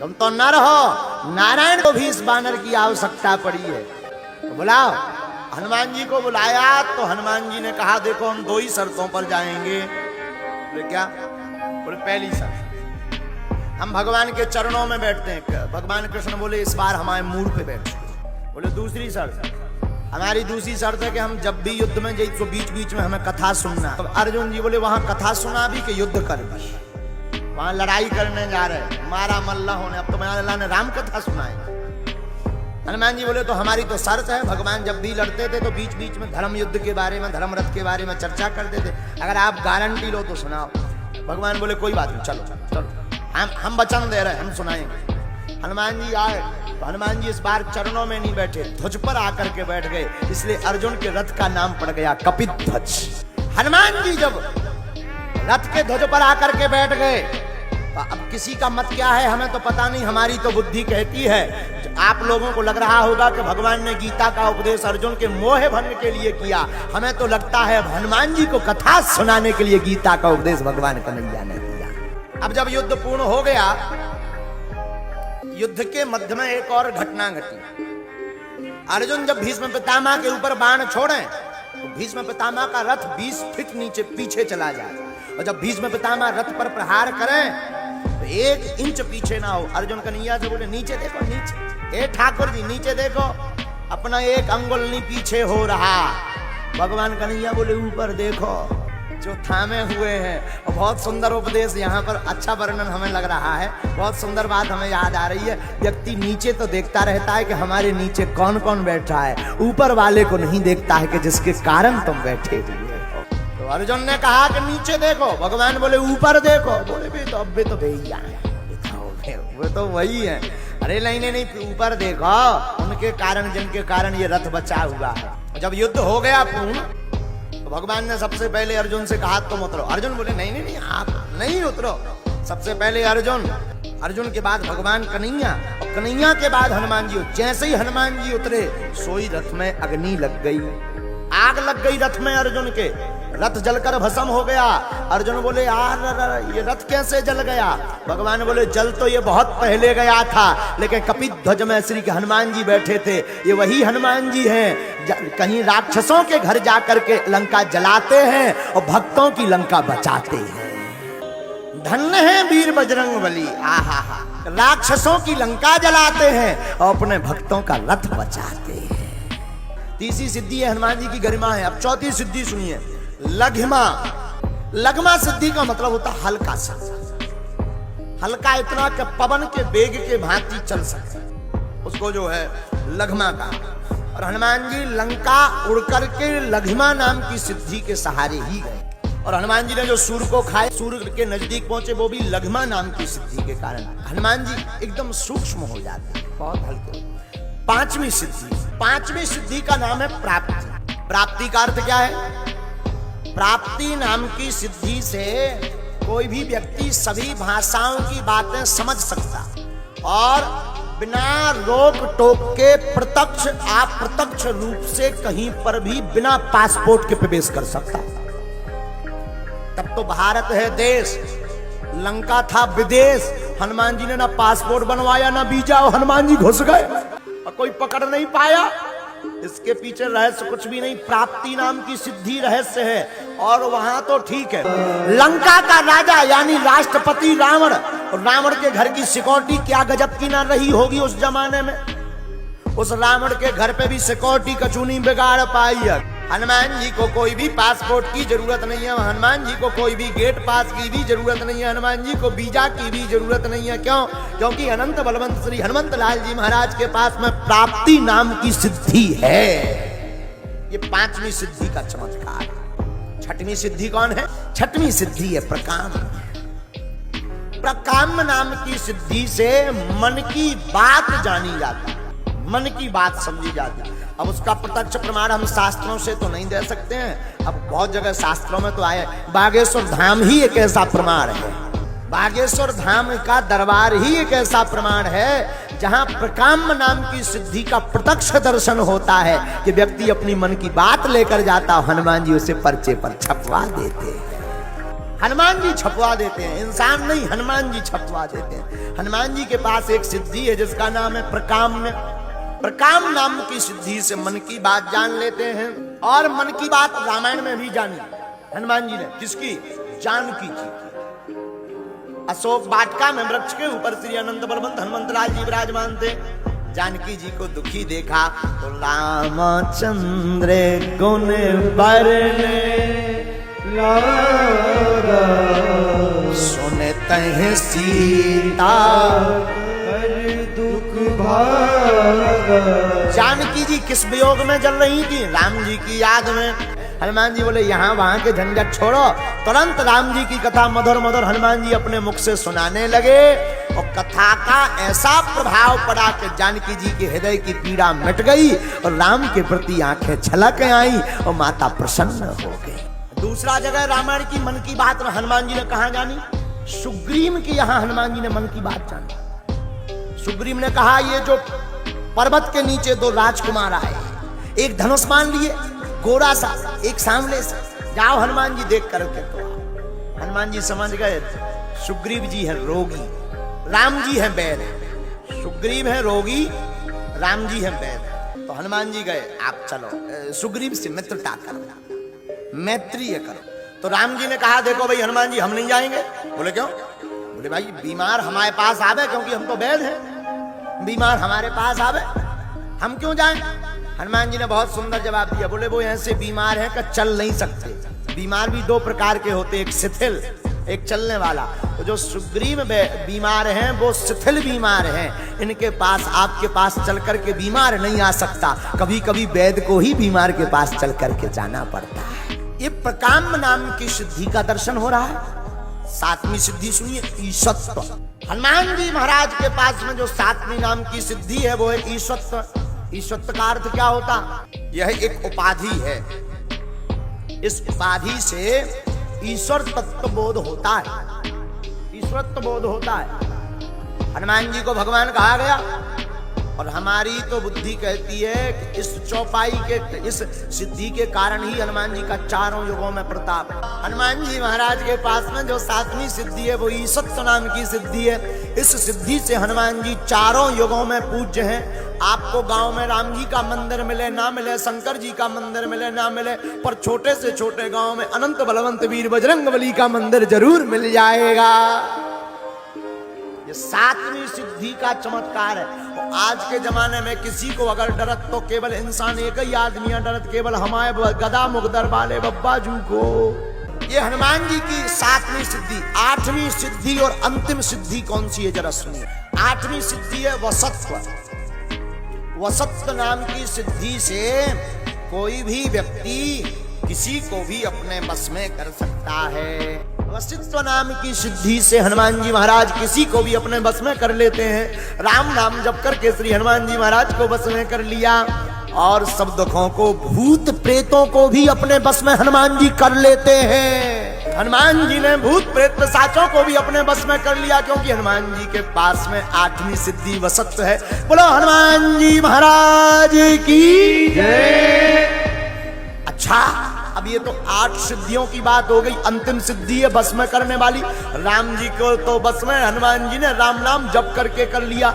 तुम तो नर हो, नारायण को भी इस बानर की आवश्यकता पड़ी है, तो बुलाओ। हनुमान जी को बुलाया तो हनुमान जी ने कहा देखो हम दो ही शर्तों पर जाएंगे। बोले क्या? बोले पहली शर्त हम भगवान के चरणों में बैठते हैं। भगवान कृष्ण बोले इस बार हमारे मूड पे बैठते। बोले दूसरी शर्त, हमारी दूसरी शर्त है कि हम जब भी युद्ध में जाए तो बीच बीच में हमें कथा सुनना। तो अर्जुन जी बोले वहां कथा सुना भी कि युद्ध कर भी? वहां लड़ाई करने जा रहे, मारा मल्ला होने, अब तो अल्लाह ने राम कथा सुनाई। हनुमान जी बोले तो हमारी तो शर्त है, भगवान जब भी लड़ते थे तो बीच बीच में धर्म युद्ध के बारे में, धर्म रथ के बारे में चर्चा करते थे, अगर आप गारंटी लो तो सुनाओ। भगवान बोले कोई बात नहीं, चलो चलो हम वचन दे रहे हैं, हम सुनाएंगे। हनुमान जी आए तो हनुमान जी इस बार चरणों में नहीं बैठे, ध्वज पर आकर के बैठ गए, इसलिए अर्जुन के रथ का नाम पड़ गया कपिध्वज। हनुमान जी जब रथ के ध्वज पर आकर के बैठ गए, अब किसी का मत क्या है हमें तो पता नहीं, हमारी तो बुद्धि कहती है। आप लोगों को लग रहा होगा कि भगवान ने गीता का उपदेश अर्जुन के मोह भंग के लिए किया, हमें तो लगता है हनुमान जी को कथा सुनाने के लिए गीता का उपदेश भगवान कन्हैया ने किया। अब जब युद्ध पूर्ण हो गया, युद्ध के मध्य में एक और घटना घटी। अर्जुन जब भीष्म पितामह के ऊपर बाण छोड़े तो भीष्म पितामह का रथ 20 फीट नीचे पीछे चला जाए, और जब भीष्म पितामह रथ पर प्रहार करें तो 1 इंच पीछे ना हो। अर्जुन कन्हैया से बोले नीचे देखो, नीचे, ए ठाकुर जी नीचे देखो, अपना 1 अंगुल नहीं पीछे हो रहा। भगवान कन्हैया बोले ऊपर देखो, जो थामे हुए हैं। और बहुत सुंदर उपदेश यहाँ पर, अच्छा वर्णन हमें लग रहा है, बहुत सुंदर बात हमें याद आ रही है। व्यक्ति नीचे तो देखता रहता है कि हमारे नीचे कौन कौन बैठा है, ऊपर वाले को नहीं देखता है कि जिसके कारण तुम बैठे हुए हो। तो अर्जुन ने कहा कि नीचे देखो, भगवान बोले ऊपर देखो। बोले भी तो अब भी तो भैया है, वो तो वही है। अरे नहीं, ऊपर देखो, उनके कारण जिनके कारण ये रथ बचा हुआ है। जब युद्ध हो गया पूर्ण तो भगवान ने सबसे पहले अर्जुन से कहा तुम उतरो। अर्जुन बोले नहीं आप नहीं उतरो, सबसे पहले अर्जुन के बाद भगवान कन्हैया, और कन्हैया के बाद हनुमान जी। जैसे ही हनुमान जी उतरे सोई रथ में अग्नि लग गई, आग लग गई रथ में। अर्जुन के रथ जलकर भस्म हो गया। अर्जुन बोले यार ये रथ कैसे जल गया? भगवान बोले जल तो ये बहुत पहले गया था, लेकिन कपिध्वज में श्री हनुमान जी बैठे थे, ये वही हनुमान जी हैं। कहीं राक्षसों के घर जाकर के लंका जलाते हैं और भक्तों की लंका बचाते हैं। धन्य है वीर बजरंगबली, आहा हा, राक्षसों की लंका जलाते हैं और अपने भक्तों का रथ बचाते हैं। तीसरी सिद्धि है हनुमान जी की गरिमा है। अब चौथी सिद्धि सुनिए, लघिमा। लघिमा सिद्धि का मतलब होता हल्का सा, हल्का इतना कि पवन के वेग के भांति चल सके, उसको जो है लघिमा का। और हनुमान जी लंका उड़ करके लघिमा नाम की सिद्धि के सहारे ही गए। और हनुमान जी ने जो सूर्य को खाए, सूर्य के नजदीक पहुंचे, वो भी लघिमा नाम की सिद्धि के कारण। हनुमान जी एकदम सूक्ष्म हो जाते हैं, बहुत हल्के। पांचवी सिद्धि का नाम है प्राप्ति। प्राप्ति का अर्थ क्या है? प्राप्ति नाम की सिद्धि से कोई भी व्यक्ति सभी भाषाओं की बातें समझ सकता और बिना रोक टोक के प्रत्यक्ष अप्रत्यक्ष रूप से कहीं पर भी बिना पासपोर्ट के प्रवेश कर सकता। तब तो भारत है देश, लंका था विदेश। हनुमान जी ने ना पासपोर्ट बनवाया ना वीजा, हनुमान जी घुस गए और कोई पकड़ नहीं पाया। इसके पीछे रहस्य कुछ भी नहीं, प्राप्ति नाम की सिद्धि रहस्य है। और वहां तो ठीक है, लंका का राजा यानी राष्ट्रपति रावण, और रावण के घर की सिक्योरिटी क्या गजब की ना रही होगी उस जमाने में। उस रावण के घर पे भी सिक्योरिटी कचूनी बिगाड़ पाई है। हनुमान जी को कोई भी पासपोर्ट की जरूरत नहीं है, हनुमान जी को कोई भी गेट पास की भी जरूरत नहीं है, हनुमान जी को वीजा की भी जरूरत नहीं है। क्यों? क्योंकि अनंत बलवंत श्री हनुमंत लाल जी महाराज के पास में प्राप्ति नाम की सिद्धि है। ये पांचवी सिद्धि का चमत्कार। छठवीं सिद्धि कौन है? छठवीं सिद्धि है प्रकाम। प्रकाम नाम की सिद्धि से मन की बात जानी जाती, मन की बात समझी जाती। अब उसका प्रत्यक्ष प्रमाण हम शास्त्रों से तो नहीं दे सकते हैं, अब बहुत जगह शास्त्रों में तो आए। बागेश्वर धाम ही एक ऐसा प्रमाण है, बागेश्वर धाम का दरबार ही एक ऐसा प्रमाण है जहां प्रकाम नाम की सिद्धि का प्रत्यक्ष दर्शन होता है कि व्यक्ति अपनी मन की बात लेकर जाता, हनुमान जी उसे पर्चे पर छपवा देते हैं। हनुमान जी छपवा देते हैं, इंसान नहीं हनुमान जी छपवा देते हैं। हनुमान जी के पास एक सिद्धि है जिसका नाम है प्रकाम्य। प्रकाम नाम की सिद्धि से मन की बात जान लेते हैं, और मन की बात रामायण में भी जानी हनुमान जी ने। किसकी? जानकी जी की। अशोक वाटिका में वृक्ष के ऊपर श्री अनंत बलवंत हनुमंतलाल जी विराजमान थे। जानकी जी को दुखी देखा तो रामचंद्र गुण बरने लागा, सुनते हैं सीता दुख भागा। जानकी जी किस वियोग में जल रही थी? राम जी की याद में। हनुमान जी बोले यहाँ वहां के झंझट छोड़ो। तुरंत राम जी की कथा मधुर मधुर हनुमान जी अपने मुख से सुनाने लगे, और कथा का ऐसा प्रभाव पड़ा कि जानकी जी के हृदय की पीड़ा मिट गई, और राम के प्रति आंखें छलक आई, और माता प्रसन्न हो गई। दूसरा जगह रामायण की मन की बात हनुमान जी ने कहा जानी? सुग्रीव की यहाँ हनुमान जी ने मन की बात जानी। सुग्रीव ने कहा ये जो पर्वत के नीचे दो राजकुमार आए, एक धनुष मान लिए गोरा सा, एक सामने से, जाओ हनुमान जी देख करके। तो हनुमान जी समझ गए सुग्रीव जी है रोगी, राम जी है वैद। सुग्रीव है रोगी, राम जी है वैद। तो हनुमान जी गए, आप चलो सुग्रीव से मित्रता करो, मैत्रीय करो। तो राम जी ने कहा देखो भाई हनुमान जी हम नहीं जाएंगे। बोले क्यों? बोले भाई बीमार हमारे पास आवे, क्योंकि हम तो वैद हैं, बीमार हमारे पास आवे, हम क्यों जाएं? हनुमान जी ने बहुत सुंदर जवाब दिया। बोले वो ऐसे बीमार है कि चल नहीं सकते। बीमार भी दो प्रकार के होते, एक शिथिल, एक चलने वाला। तो जो सुग्रीव बीमार हैं वो शिथिल बीमार हैं, इनके पास आपके पास चल करके बीमार नहीं आ सकता। कभी कभी वैद्य को ही बीमार के पास चल करके जाना पड़ता है। ये प्रकाम्य नाम की सिद्धि का दर्शन हो रहा है। सातवीं सिद्धि सुनिए, ईशत्व। हनुमान जी महाराज के पास में जो सातवीं नाम की सिद्धि है वो है ईशत्व। ईशत्व का अर्थ क्या होता? यह एक उपाधि है, इस उपाधि से ईश्वर तत्व बोध होता है, ईश्वरत्व बोध होता है। हनुमान जी को भगवान कहा गया, और हमारी तो बुद्धि कहती है कि इस चौपाई के, इस सिद्धि के कारण ही हनुमान जी का चारों युगों में प्रताप। हनुमान जी महाराज के पास में जो सातवीं सिद्धि है वो ईशत्व नाम की सिद्धि है। इस सिद्धि से हनुमान जी चारों युगों में पूज्य हैं। आपको गांव में राम जी का मंदिर मिले ना मिले, शंकर जी का मंदिर मिले ना मिले, पर छोटे से छोटे गांव में अनंत बलवंत वीर बजरंगबली का मंदिर जरूर मिल जाएगा। ये सातवीं सिद्धि का चमत्कार है। आज के जमाने में किसी को अगर डरत तो केवल इंसान एक ही आदमी डरत, केवल हमारे गदा मुगदर वाले बब्बा जू को। ये हनुमान जी की सातवीं सिद्धि। आठवीं सिद्धि और अंतिम सिद्धि कौन सी है जरा सुनिए। आठवीं सिद्धि है वसत्व। वसत्व नाम की सिद्धि से कोई भी व्यक्ति किसी को भी अपने बस में कर सकता है। वसित्व नाम की सिद्धि से हनुमान जी महाराज किसी को भी अपने बस में कर लेते हैं। राम नाम जप करके श्री हनुमान जी महाराज को बस में कर लिया, और सब दुखों को, भूत प्रेतों को भी अपने बस में हनुमान जी कर लेते हैं। हनुमान जी ने भूत प्रेत पिशाचों को भी अपने बस में कर लिया, क्योंकि हनुमान जी के पास में आठवीं सिद्धि वसत्व है। बोलो हनुमान जी महाराज की जय। अच्छा, अब ये तो 8 सिद्धियों की बात हो गई। अंतिम सिद्धि है बस में करने वाली। राम जी को तो बस में हनुमान जी ने राम नाम जप करके कर लिया।